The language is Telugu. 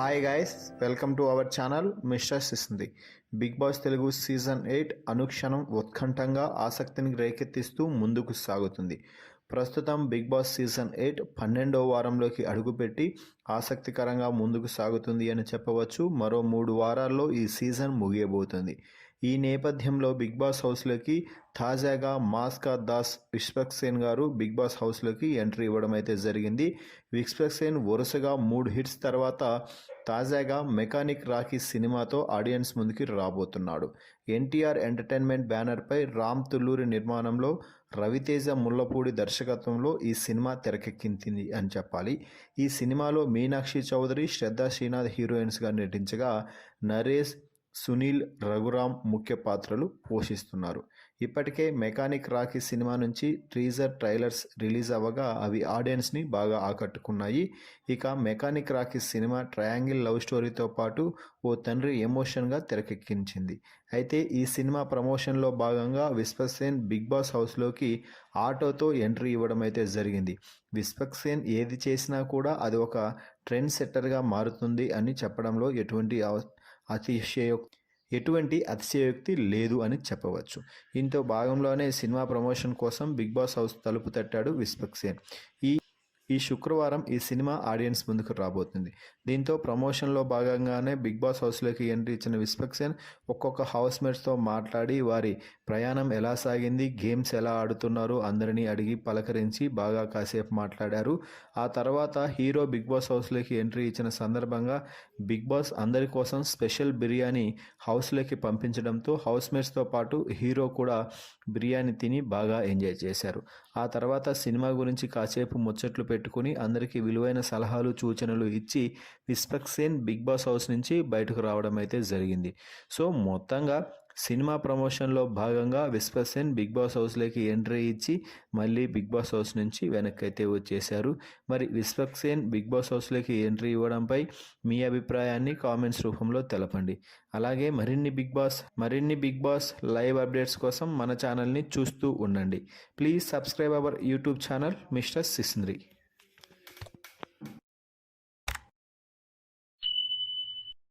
Hi guys, welcome to our channel mister సిసింది. బిగ్ బాస్ తెలుగు సీజన్ 8 అనుక్షణం ఉత్కంఠంగా ఆసక్తిని రేకెత్తిస్తూ ముందుకు సాగుతుంది. ప్రస్తుతం బిగ్ బాస్ సీజన్ 8 12వ వారంలోకి అడుగుపెట్టి ఆసక్తికరంగా ముందుకు సాగుతుంది అని చెప్పవచ్చు. మరో 3 వారాల్లో ఈ సీజన్ ముగియబోతుంది. ఈ నేపథ్యంలో బిగ్ బాస్ హౌస్లోకి తాజాగా మాస్కా దాస్ విశ్వక్సేన్ గారు బిగ్ బాస్ హౌస్లోకి ఎంట్రీ ఇవ్వడం అయితే జరిగింది. విశ్వక్సేన్ వరుసగా 3 హిట్స్ తర్వాత తాజాగా మెకానిక్ రాకీ సినిమాతో ఆడియన్స్ ముందుకి రాబోతున్నాడు. ఎన్టీఆర్ ఎంటర్టైన్మెంట్ బ్యానర్పై రామ్ తుల్లూరి నిర్మాణంలో రవితేజ ముల్లపూడి దర్శకత్వంలో ఈ సినిమా తెరకెక్కింది అని చెప్పాలి. ఈ సినిమాలో మీనాక్షి చౌదరి, శ్రద్ధా శ్రీనాథ్ హీరోయిన్స్గా నటించగా నరేష్, సునీల్, రఘురామ్ ముఖ్య పాత్రలు పోషిస్తున్నారు. ఇప్పటికే మెకానిక్ రాకీ సినిమా నుంచి టీజర్ ట్రైలర్స్ రిలీజ్ అవ్వగా అవి ఆడియన్స్ని బాగా ఆకట్టుకున్నాయి. ఇక mechanic Rocky cinema triangle love స్టోరీతో పాటు ఓ తండ్రి ఎమోషన్గా తెరకెక్కించింది. అయితే ఈ సినిమా ప్రమోషన్లో భాగంగా విశ్వక్సేన్ బిగ్ బాస్ హౌస్లోకి ఆటోతో ఎంట్రీ ఇవ్వడం అయితే జరిగింది. విశ్వక్సేన్ ఏది చేసినా కూడా అది ఒక ట్రెండ్ సెట్టర్గా మారుతుంది అని చెప్పడంలో ఎటువంటి అతిశయోక్తి లేదు అని చెప్పవచ్చు. ఇంతో భాగంలోనే సినిమా ప్రమోషన్ కోసం బిగ్ బాస్ హౌస్ తలుపు తట్టాడు విశ్వక్సేన్. ఈ శుక్రవారం ఈ సినిమా ఆడియన్స్ ముందుకు రాబోతుంది. దీంతో ప్రమోషన్లో భాగంగానే బిగ్ బాస్ హౌస్లోకి ఎంట్రీ ఇచ్చిన విశ్వక్సేన్ ఒక్కొక్క హౌస్మేట్స్తో మాట్లాడి వారి ప్రయాణం ఎలా సాగింది, గేమ్స్ ఎలా ఆడుతున్నారు అందరినీ అడిగి పలకరించి బాగా కాసేపు మాట్లాడారు. ఆ తర్వాత హీరో బిగ్ బాస్ హౌస్లోకి ఎంట్రీ ఇచ్చిన సందర్భంగా బిగ్ బాస్ అందరి కోసం స్పెషల్ బిర్యానీ హౌస్లోకి పంపించడంతో హౌస్మేట్స్తో పాటు హీరో కూడా బిర్యానీ తిని బాగా ఎంజాయ్ చేశారు. ఆ తర్వాత సినిమా గురించి కాసేపు ముచ్చట్లు పెట్టుకుని అందరికీ విలువైన సలహాలు, సూచనలు ఇచ్చి విశ్వక్సేన్ బిగ్ బాస్ హౌస్ నుంచి బయటకు రావడం అయితే జరిగింది. సో మొత్తంగా సినిమా ప్రమోషన్లో భాగంగా విశ్వక్సేన్ బిగ్ బాస్ హౌస్లోకి ఎంట్రీ ఇచ్చి మళ్ళీ బిగ్ బాస్ హౌస్ నుంచి వెనక్కి అయితే వచ్చేశారు. మరి విశ్వక్సేన్ బిగ్ బాస్ హౌస్లోకి ఎంట్రీ ఇవ్వడంపై మీ అభిప్రాయాన్ని కామెంట్స్ రూపంలో తెలపండి. అలాగే మరిన్ని బిగ్ బాస్ లైవ్ అప్డేట్స్ కోసం మన ఛానల్ని చూస్తూ ఉండండి. Please subscribe our YouTube channel mister సిసింద్రి.